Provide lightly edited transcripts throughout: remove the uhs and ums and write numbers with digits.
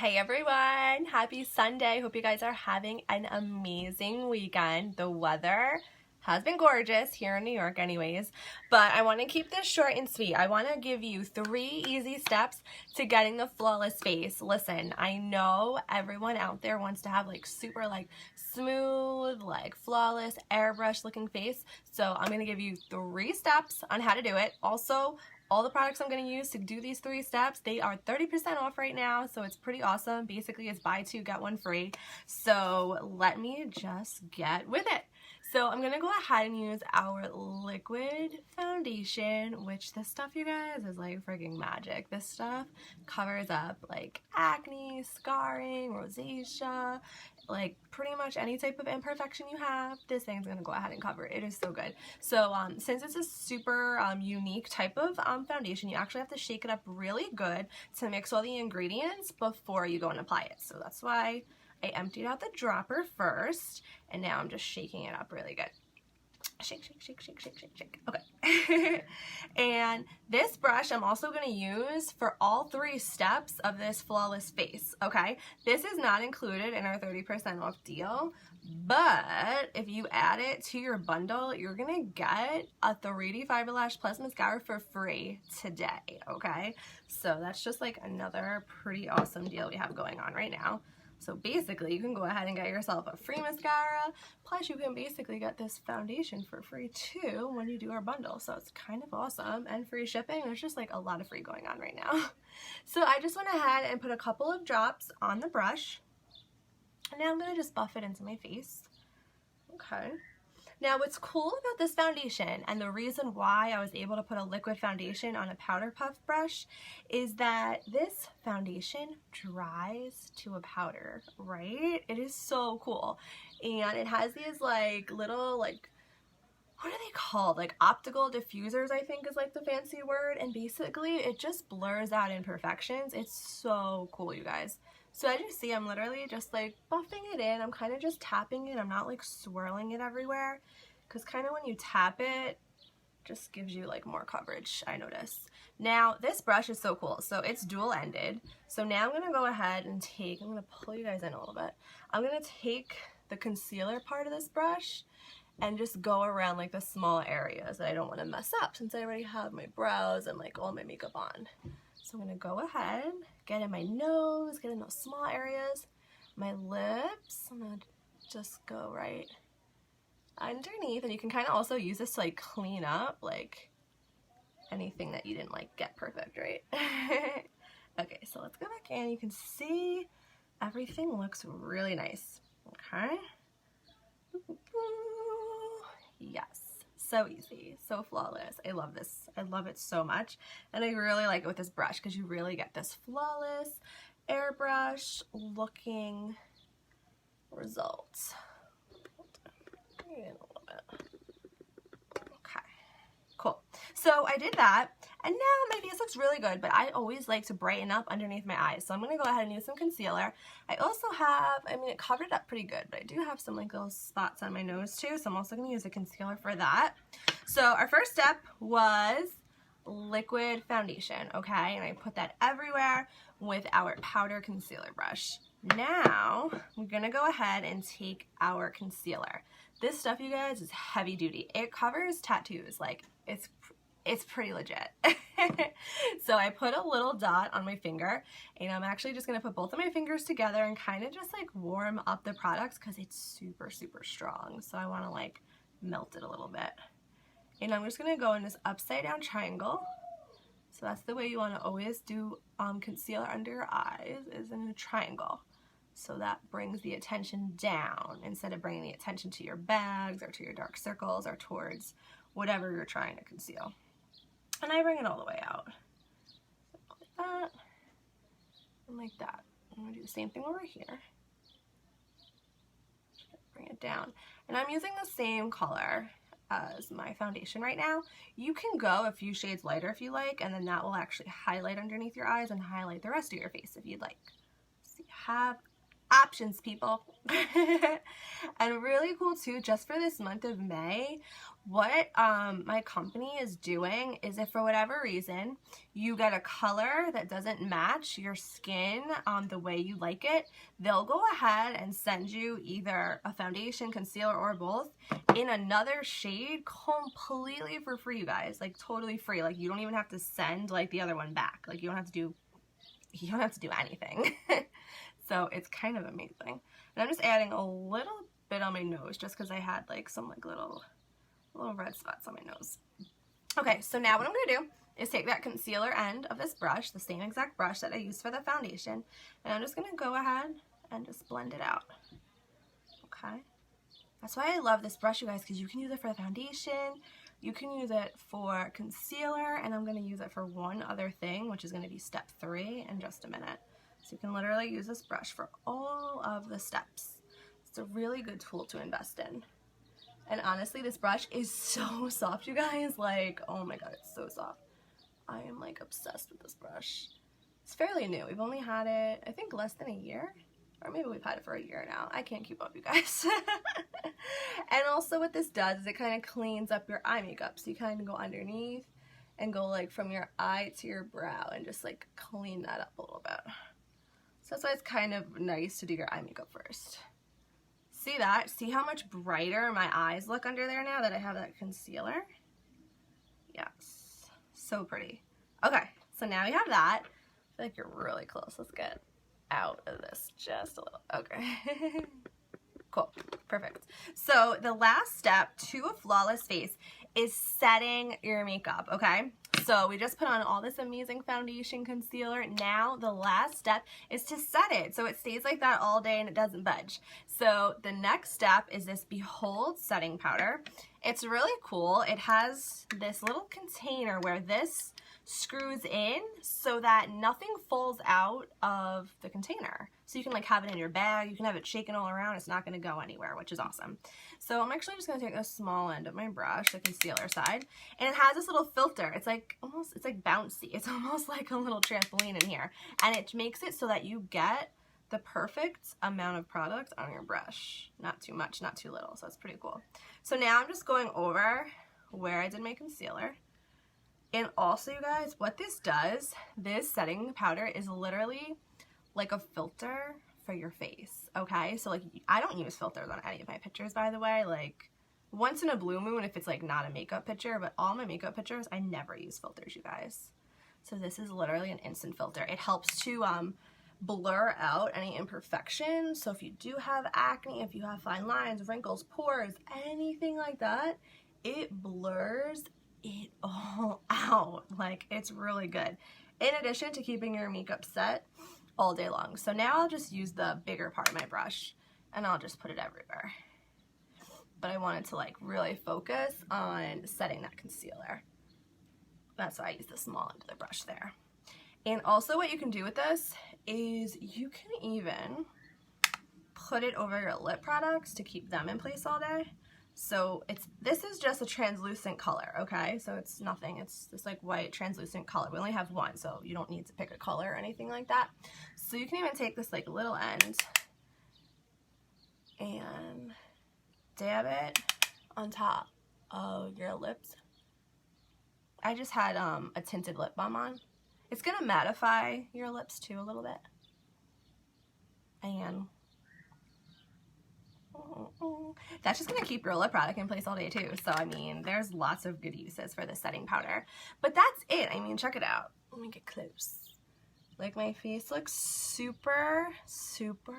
Hey everyone, happy Sunday. Hope you guys are having an amazing weekend. The weather has been gorgeous here in New York anyways, but I want to keep this short and sweet. I want to give you 3 easy steps to getting the flawless face. Listen, I know everyone out there wants to have super smooth, flawless, airbrush looking face. So I'm going to give you 3 steps on how to do it. Also, all the products I'm going to use to do these 3 steps, they are 30% off right now, so it's pretty awesome. Basically, it's buy 2, get 1 free. So let me just get with it. So I'm going to go ahead and use our liquid foundation, which this stuff, you guys, is like freaking magic. This stuff covers up acne, scarring, rosacea, pretty much any type of imperfection you have. This thing's going to go ahead and cover it. It is so good. So since it's a super unique type of foundation, you actually have to shake it up really good to mix all the ingredients before you go and apply it. So that's why I emptied out the dropper first, and now I'm just shaking it up really good. Shake, shake, shake, shake, shake, shake, shake. Okay. And this brush I'm also going to use for all 3 steps of this flawless face, okay? This is not included in our 30% off deal, but if you add it to your bundle, you're going to get a 3D Fiber Lash Plus mascara for free today, okay? So that's just another pretty awesome deal we have going on right now. So basically, you can go ahead and get yourself a free mascara, plus you can basically get this foundation for free too when you do our bundle. So it's kind of awesome, and free shipping. There's just a lot of free going on right now. So I just went ahead and put a couple of drops on the brush, and now I'm going to just buff it into my face. Okay. Now what's cool about this foundation, and the reason why I was able to put a liquid foundation on a powder puff brush, is that this foundation dries to a powder, right? It is so cool. And it has these little what are they called? Optical diffusers, I think is the fancy word. And basically it just blurs out imperfections. It's so cool, you guys. So as you see, I'm literally just buffing it in. I'm kind of just tapping it. I'm not swirling it everywhere, because kind of when you tap it, just gives you more coverage, I notice. Now this brush is so cool. So it's dual ended. So now I'm going to go ahead and I'm going to pull you guys in a little bit. I'm going to take the concealer part of this brush and just go around the small areas that I don't want to mess up, since I already have my brows and all my makeup on. So I'm going to go ahead, get in my nose, get in those small areas, my lips. I'm going to just go right underneath, and you can kind of also use this to clean up anything that you didn't get perfect, right? Okay, so let's go back in. You can see everything looks really nice. Okay. Yes. So easy, so flawless. I love this. I love it so much, and I really like it with this brush because you really get this flawless airbrush looking result. In a little bit. Okay, cool. So I did that, and now my face looks really good, but I always like to brighten up underneath my eyes. So I'm going to go ahead and use some concealer. I also have, it covered it up pretty good, but I do have some little spots on my nose too, so I'm also going to use a concealer for that. So our first step was liquid foundation, okay? And I put that everywhere with our powder concealer brush. Now we're going to go ahead and take our concealer. This stuff, you guys, is heavy duty. It covers tattoos. It's pretty legit. So I put a little dot on my finger, and I'm actually just going to put both of my fingers together and kind of just warm up the products, because it's super, super strong. So I want to melt it a little bit. And I'm just going to go in this upside down triangle. So that's the way you want to always do concealer under your eyes, is in a triangle. So that brings the attention down instead of bringing the attention to your bags or to your dark circles or towards whatever you're trying to conceal. And I bring it all the way out. Like that. And like that. I'm going to do the same thing over here. Bring it down. And I'm using the same color as my foundation right now. You can go a few shades lighter if you like, and then that will actually highlight underneath your eyes and highlight the rest of your face if you'd like. So you have Options, people. And really cool too, just for this month of May, what my company is doing is if for whatever reason you get a color that doesn't match your skin the way you like it, they'll go ahead and send you either a foundation, concealer, or both in another shade completely for free, you guys. Like totally free. Like you don't even have to send like the other one back. Like you don't have to do anything. So it's kind of amazing. And I'm just adding a little bit on my nose just because I had like some like little red spots on my nose. Okay, so now what I'm going to do is take that concealer end of this brush, the same exact brush that I used for the foundation, and I'm just going to go ahead and just blend it out. Okay? That's why I love this brush, you guys, because you can use it for the foundation, you can use it for concealer, and I'm going to use it for one other thing, which is going to be step 3 in just a minute. So you can literally use this brush for all of the steps. It's a really good tool to invest in. And honestly, this brush is so soft, you guys. Like, oh my god, it's so soft. I am like obsessed with this brush. It's fairly new. We've only had it, I think, less than a year. Or maybe we've had it for a year now. I can't keep up, you guys. And also what this does is it kind of cleans up your eye makeup. So you kind of go underneath and go like from your eye to your brow and just like clean that up a little bit. So that's why it's kind of nice to do your eye makeup first. See that? See how much brighter my eyes look under there now that I have that concealer? Yes. So pretty. Okay, so now we have that. I feel like you're really close. Let's get out of this just a little. Okay. Cool. Perfect. So the last step to a flawless face is setting your makeup, okay? So we just put on all this amazing foundation, concealer. Now the last step is to set it so it stays like that all day and it doesn't budge. So the next step is this Behold setting powder. It's really cool. It has this little container where this screws in so that nothing falls out of the container. So you can like have it in your bag, you can have it shaken all around, it's not going to go anywhere, which is awesome. So I'm actually just going to take the small end of my brush, the concealer side, and it has this little filter. It's like almost, it's like bouncy. It's almost like a little trampoline in here. And it makes it so that you get the perfect amount of product on your brush. Not too much, not too little, so it's pretty cool. So now I'm just going over where I did my concealer. And also, you guys, what this does, this setting powder is literally like a filter for your face, okay? So like, I don't use filters on any of my pictures, by the way. Like, once in a blue moon if it's like not a makeup picture, but all my makeup pictures, I never use filters, you guys. So this is literally an instant filter. It helps to blur out any imperfections. So if you do have acne, if you have fine lines, wrinkles, pores, anything like that, it blurs it all out. Like, it's really good. In addition to keeping your makeup set all day long. So now I'll just use the bigger part of my brush and I'll just put it everywhere. But I wanted to like really focus on setting that concealer. That's why I use the small end of the brush there. And also what you can do with this is you can even put it over your lip products to keep them in place all day. So this is just a translucent color, okay? So it's nothing, it's this like white translucent color. We only have one, so you don't need to pick a color or anything like that. So you can even take this like little end and dab it on top of your lips. I just had a tinted lip balm on. It's gonna mattify your lips too a little bit. And that's just gonna keep your lip product in place all day too. So I mean, there's lots of good uses for this setting powder. But that's it. I mean, check it out. Let me get close. Like, my face looks super, super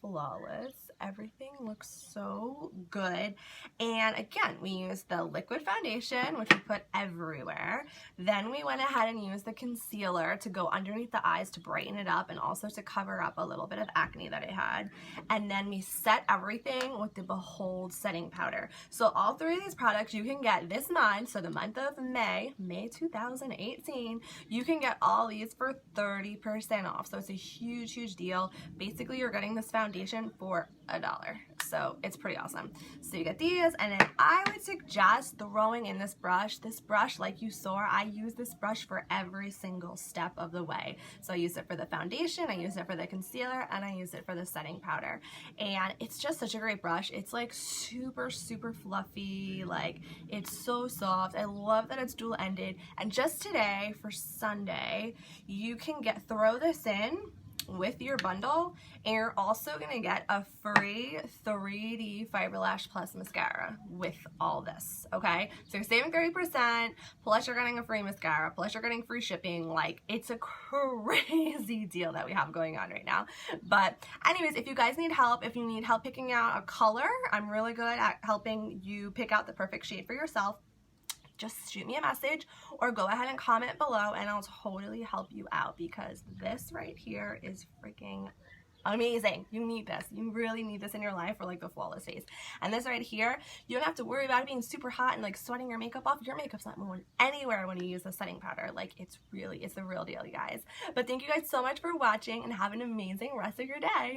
flawless. Everything looks so good. And again, we used the liquid foundation, which we put everywhere. Then we went ahead and used the concealer to go underneath the eyes to brighten it up and also to cover up a little bit of acne that I had. And then we set everything with the Behold setting powder. So all three of these products you can get this month, so the month of May 2018, you can get all these for 30% off. So it's a huge, huge deal. Basically, you're getting this foundation for $1. So it's pretty awesome. So you get these, and then I would suggest throwing in this brush. This brush, like you saw, I use this brush for every single step of the way. So I use it for the foundation, I use it for the concealer, and I use it for the setting powder. And it's just such a great brush. It's like super, super fluffy. Like, it's so soft. I love that it's dual-ended. And just today, for Sunday, you can throw this in with your bundle, and you're also gonna get a free 3D Fiber Lash Plus mascara with all this, okay? So you're saving 30%, plus you're getting a free mascara, plus you're getting free shipping. Like, it's a crazy deal that we have going on right now. But anyways, if you guys need help, if you need help picking out a color, I'm really good at helping you pick out the perfect shade for yourself. Just shoot me a message or go ahead and comment below, and I'll totally help you out, because this right here is freaking amazing. You need this. You really need this in your life for like the flawless face. And this right here, you don't have to worry about it being super hot and like sweating your makeup off. Your makeup's not moving anywhere when you use the setting powder. Like, it's the real deal, you guys. But thank you guys so much for watching, and have an amazing rest of your day.